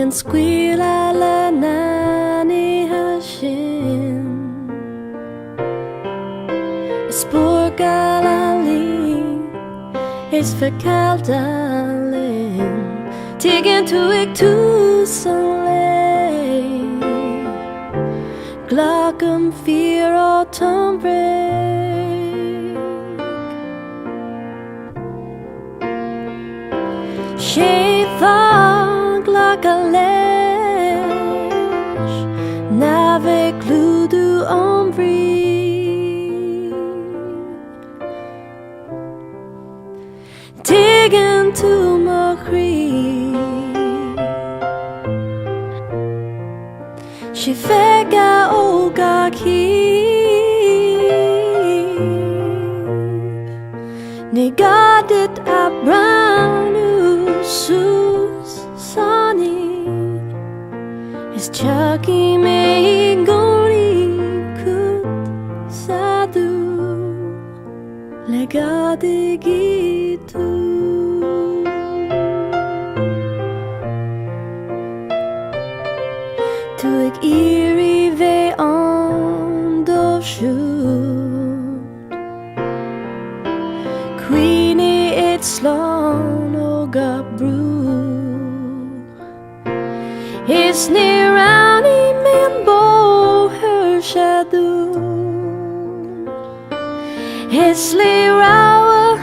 Tuigeann squeal la nani hashin Spore galalin is verkal darling Tuigeann tuig tu soleil Glockum fear autumn break She thought like a lash N'avec clou du ombri Tuigeann to my Chroí She fega oga keep Negadit a branu sus sani Is chucky me goni kut sadu Legade gitu Tuig eerie ve on the shoot Queenie it's long oga brew It's near round men bow her shadow It's lay rower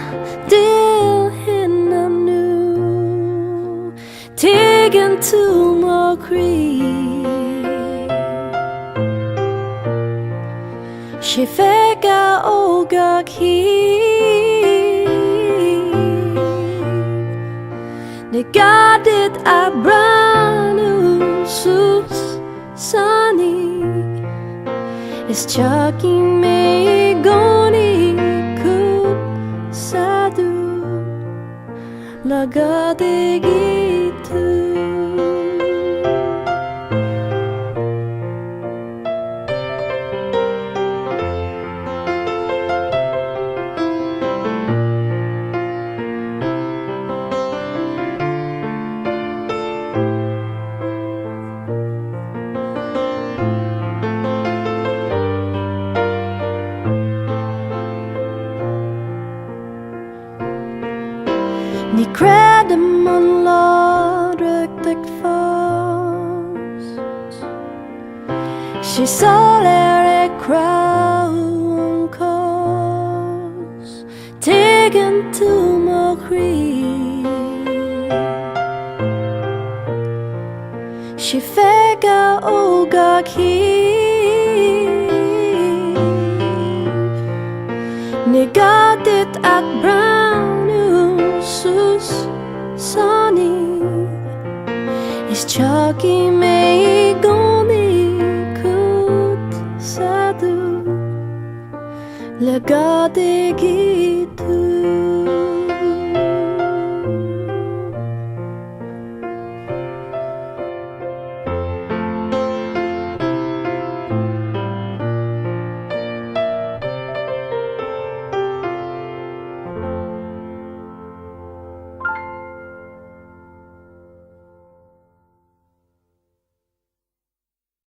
dill in a new Tuigeann to my Chroí She fega oga keep Negadit a branu sus sani Is chucky me goni kut sadu Lagade gitu Ni credem on lodrek fos She soler crown cos Tuigeann to my Chroí She fega oga keep Negadit at brownu sus sani Is chucky me goni kut sadu Legade gitu